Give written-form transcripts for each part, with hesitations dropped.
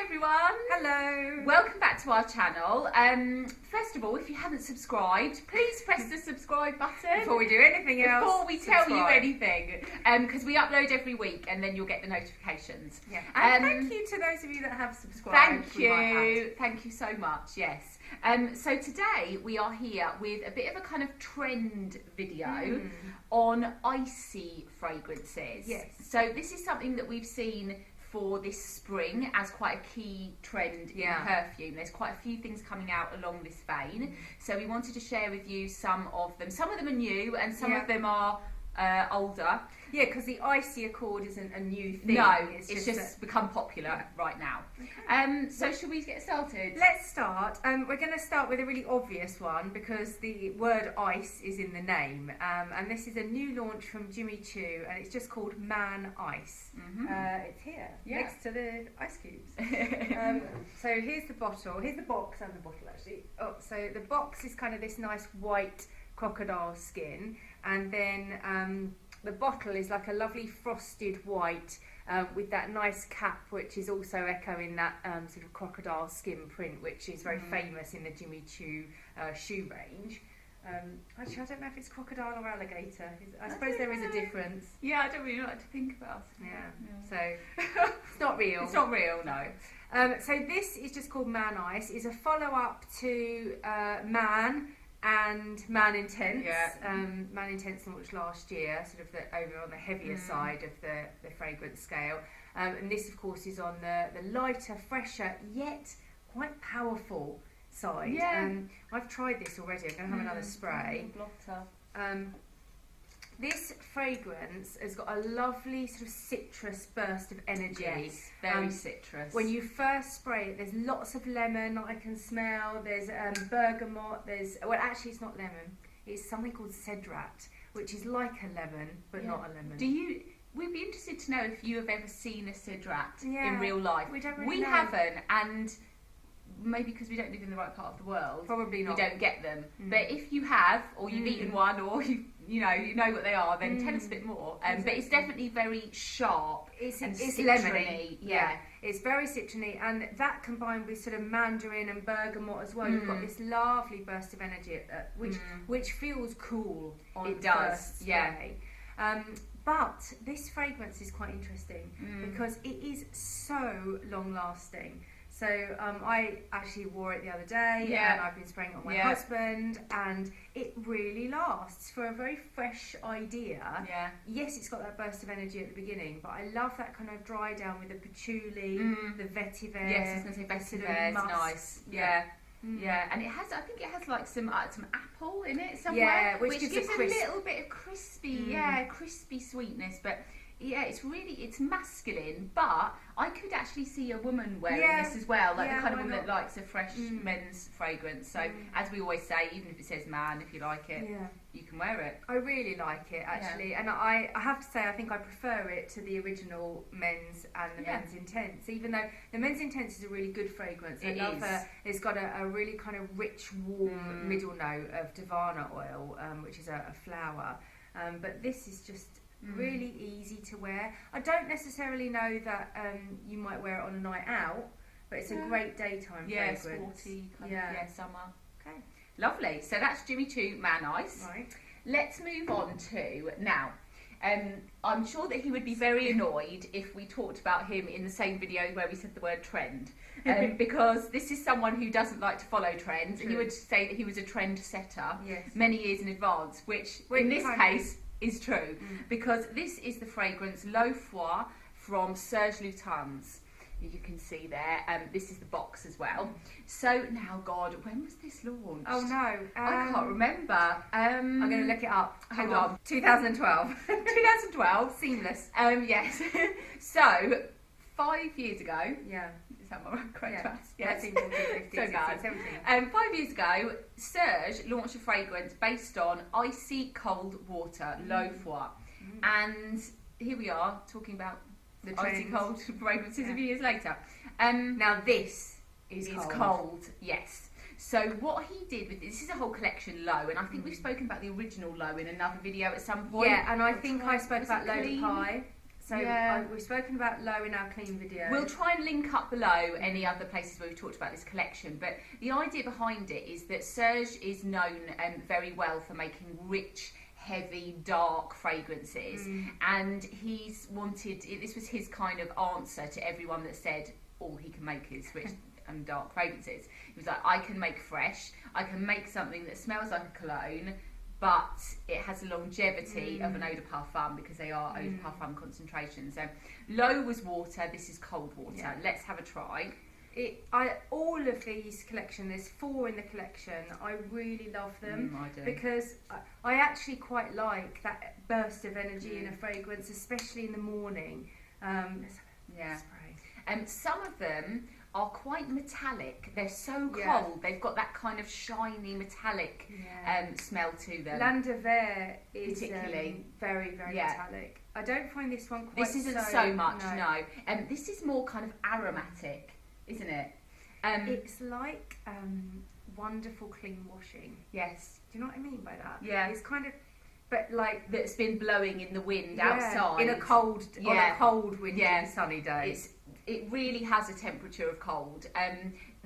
everyone. Hello. Welcome back to our channel. First of all, if you haven't subscribed, please press the subscribe button. Before we do anything else. Before we tell you anything. Because we upload every week and then you'll get the notifications. Yeah. And thank you to those of you that have subscribed. Thank you. Thank you so much, yes. So today we are here with a bit of a kind of trend video on icy fragrances. Yes. So this is something that we've seen for this spring as quite a key trend in perfume. There's quite a few things coming out along this vein. So we wanted to share with you some of them. Some of them are new and some of them are older. Yeah, because the Icy Accord isn't a new thing. No, it's just become popular right now. Okay. So should we get started? Let's start. We're going to start with a really obvious one because the word ice is in the name. And this is a new launch from Jimmy Choo and it's just called Man Ice. It's here, next to the ice cubes. So here's the bottle. Here's the box and the bottle actually. Oh, so the box is kind of this nice white crocodile skin, and then the bottle is like a lovely frosted white with that nice cap, which is also echoing that sort of crocodile skin print, which is very famous in the Jimmy Choo shoe range. Actually, I don't know if it's crocodile or alligator. I suppose there is a difference. Yeah, I don't really know what to think about. So it's not real. It's not real, no. So this is just called Man Ice. It's a follow-up to Man and Man Intense. Man Intense launched last year, sort of over on the heavier side of the fragrance scale. And this, of course, is on the lighter, fresher, yet quite powerful side. I've tried this already. I'm going to have another spray. This fragrance has got a lovely sort of citrus burst of energy. Yes, very citrus. When you first spray it, there's lots of lemon that I can smell. There's bergamot. Well, actually, it's not lemon. It's something called cedrat, which is like a lemon, but not a lemon. We'd be interested to know if you have ever seen a cedrat in real life. We don't really know. Haven't, and maybe because we don't live in the right part of the world, probably not. We don't get them. But if you have, or you've eaten one, or you know what they are, then tell us a bit more. But it's definitely very sharp. It's lemony. Yeah, it's very citrony, and that combined with sort of mandarin and bergamot as well, you've got this lovely burst of energy, which feels cool on first spray. But this fragrance is quite interesting because it is so long lasting. So I actually wore it the other day and I've been spraying it on my husband, and it really lasts for a very fresh idea. Yes, it's got that burst of energy at the beginning, but I love that kind of dry down with the patchouli, the vetiver. Yes, I was going to say vetiver is nice. Yeah, and I think it has like some apple in it somewhere. Yeah, which gives a little bit of crispy, crispy sweetness, but it's masculine, but I could actually see a woman wearing this as well, like the kind of woman that likes a fresh men's fragrance. So as we always say, even if it says man, if you like it, you can wear it. I really like it actually, and I have to say I think I prefer it to the original men's and the men's intense, even though the men's intense is a really good fragrance. It's got a really kind of rich, warm middle note of Divana oil, which is a flower, but this is just really easy to wear. I don't necessarily know that you might wear it on a night out, but it's a great daytime fragrance. Sporty, kind of, summer. Okay, lovely. So that's Jimmy Choo Man Ice. Right. Let's move on to now. I'm sure that he would be very annoyed if we talked about him in the same video where we said the word trend, because this is someone who doesn't like to follow trends. He would say that he was a trend setter many years in advance, which in this case is true, because this is the fragrance Froide from Serge Lutens. You can see there, this is the box as well. So now, God, when was this launched? Oh no, I can't remember. I'm going to look it up. Hold on. 2012. 2012. Seamless. Yes. So 5 years ago. Yeah. Is that my correct maths? Yes. 13, 14, 15, 16, 17. 5 years ago, Serge launched a fragrance based on icy cold water, Froide. And here we are talking about the icy cold fragrances a few years later. Now this is cold. Yes. So what he did with this is a whole collection Low, and I think we've spoken about the original Low in another video at some point. Yeah, and I think I spoke about Low Pie. So we've spoken about Low in our clean video. We'll try and link up below any other places where we've talked about this collection. But the idea behind it is that Serge is known very well for making rich, heavy, dark fragrances. And he's wanted, this was his kind of answer to everyone that said all he can make is rich and dark fragrances. He was like, I can make fresh, I can make something that smells like a cologne, but it has a longevity of an eau de parfum because they are eau de parfum concentrations. So Low was water, this is cold water. Yeah. Let's have a try. All of these collection, there's 4 in the collection. I really love them I do. because I actually quite like that burst of energy in a fragrance, especially in the morning. Let's have a spray. Some of them are quite metallic. They're so cold. Yeah. They've got that kind of shiny metallic smell to them. Landaver is particularly very, very metallic. I don't find this one quite. This isn't so much, no. This is more kind of aromatic, isn't it? It's like wonderful clean washing. Yes. Do you know what I mean by that? Yeah. It's kind of, but like that's been blowing in the wind outside in a cold, on a cold, windy, sunny day. It really has a temperature of cold.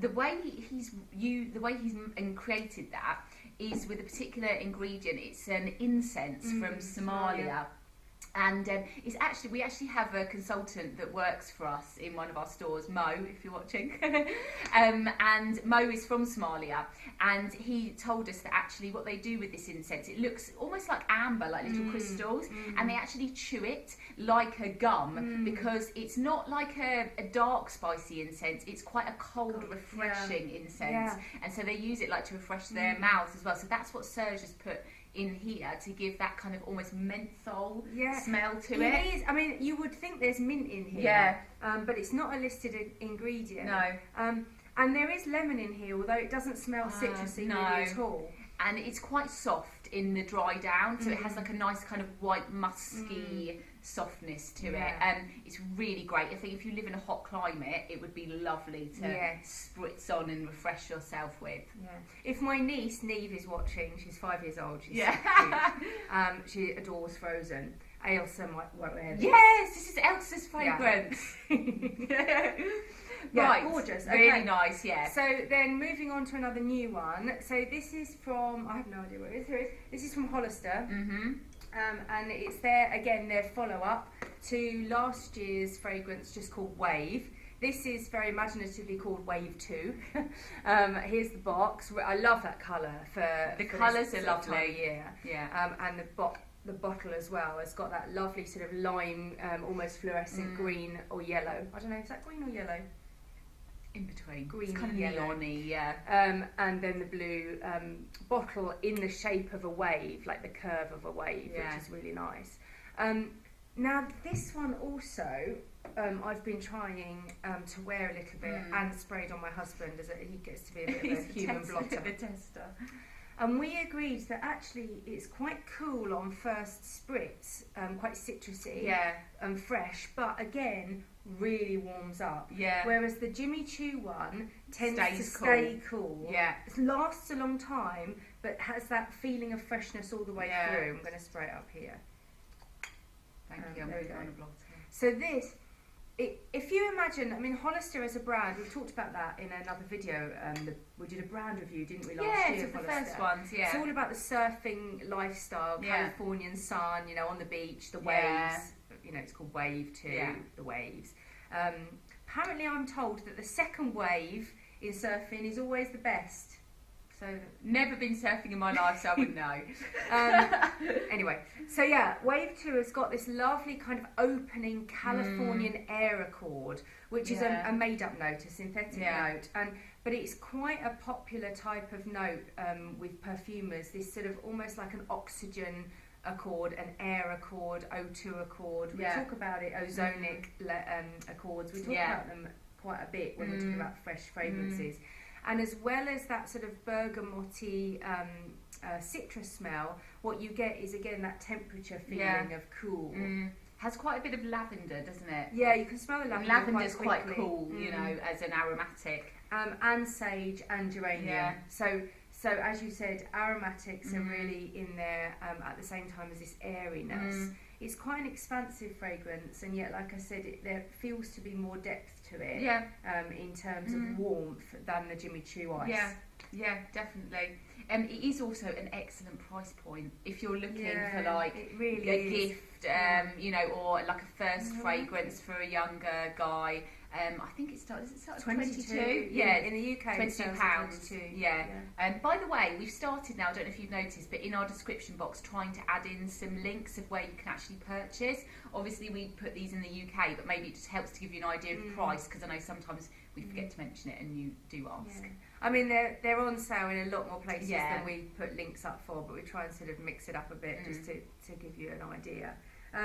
The way he's created that is with a particular ingredient. It's an incense from Somalia. And it's actually, we actually have a consultant that works for us in one of our stores, Mo, if you're watching. And Mo is from Somalia, and he told us that actually what they do with this incense, it looks almost like amber, like little crystals, and they actually chew it like a gum because it's not like a dark spicy incense, it's quite a cold, refreshing incense. And so they use it like to refresh their mouths as well. So that's what Serge has put in here to give that kind of almost menthol smell to it. It is. I mean, you would think there's mint in here, but it's not a listed ingredient. No. And there is lemon in here, although it doesn't smell citrusy really at all. And it's quite soft in the dry down, so it has like a nice kind of white musky softness to it. It's really great. I think if you live in a hot climate, it would be lovely to spritz on and refresh yourself with. If my niece Neve is watching, she's 5 years old. She's she adores Frozen. Ailsa might wear this. Yes, this is Elsa's fragrance. Right, gorgeous. Really nice, yeah. So then moving on to another new one. So this is from, I have no idea what it is. Here it is. This is from Hollister. And it's their follow-up to last year's fragrance just called Wave. This is very imaginatively called Wave 2. Here's the box. I love that colour. The colours are lovely. And the bottle as well has got that lovely sort of lime, almost fluorescent green or yellow. I don't know, is that green or yellow? In between. Green, it's kind of neon-y, and then the blue bottle in the shape of a wave, like the curve of a wave, which is really nice. Now this one also, I've been trying to wear a little bit and sprayed on my husband as he gets to be a bit of a human blotter. The tester. And we agreed that actually it's quite cool on first spritz, quite citrusy and fresh, but again, really warms up. Whereas the Jimmy Choo one tends to stay cool. It lasts a long time, but has that feeling of freshness all the way through. I'm going to spray it up here. Thank you. I'm going to go on a blotter. So this, if you imagine, I mean, Hollister as a brand, we talked about that in another video. We did a brand review, didn't we, last year? Yeah, the first ones, It's all about the surfing lifestyle, Californian sun, you know, on the beach, the waves. You know, it's called Wave 2, the waves. Apparently, I'm told that the second wave in surfing is always the best. So, never been surfing in my life, so I wouldn't know. Anyway, so Wave 2 has got this lovely kind of opening Californian air accord, which is a made-up note, a synthetic note, but it's quite a popular type of note with perfumers. This sort of almost like an oxygen accord, an air accord, O2 accord. We talk about it, ozonic accords. We talk about them quite a bit when we're talking about fresh fragrances. And as well as that sort of bergamoty citrus smell, what you get is again that temperature feeling of cool. Has quite a bit of lavender, doesn't it? Yeah, you can smell the lavender. Lavender's quite cool, you know, as an aromatic. And sage and geranium. So as you said, aromatics are really in there at the same time as this airiness. it's quite an expansive fragrance, and yet, like I said, there feels to be more depth to it. Yeah. In terms of warmth than the Jimmy Choo Ice. Yeah. Yeah, definitely. It is also an excellent price point if you're looking for like really a gift, you know, or like a first fragrance for a younger guy. I think it starts at 22. Yeah, in the UK, £22. 22. Yeah. By the way, we've started now. I don't know if you've noticed, but in our description box, trying to add in some links of where you can actually purchase. Obviously, we put these in the UK, but maybe it just helps to give you an idea of the price, because I know sometimes we forget to mention it, and you do ask. Yeah. I mean, they're on sale in a lot more places than we put links up for, but we try and sort of mix it up a bit just to give you an idea.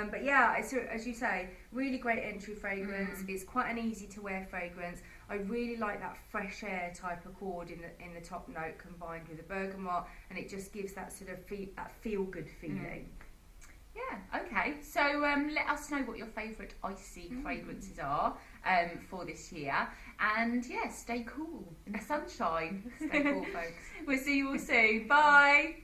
But yeah, it's, as you say, really great entry fragrance. It's quite an easy to wear fragrance. I really like that fresh air type accord in the top note combined with the bergamot, and it just gives that sort of feel good feeling. Yeah, okay. So let us know what your favourite icy fragrances are for this year. And yeah, stay cool in the sunshine. Stay cool, folks. We'll see you all soon. Bye.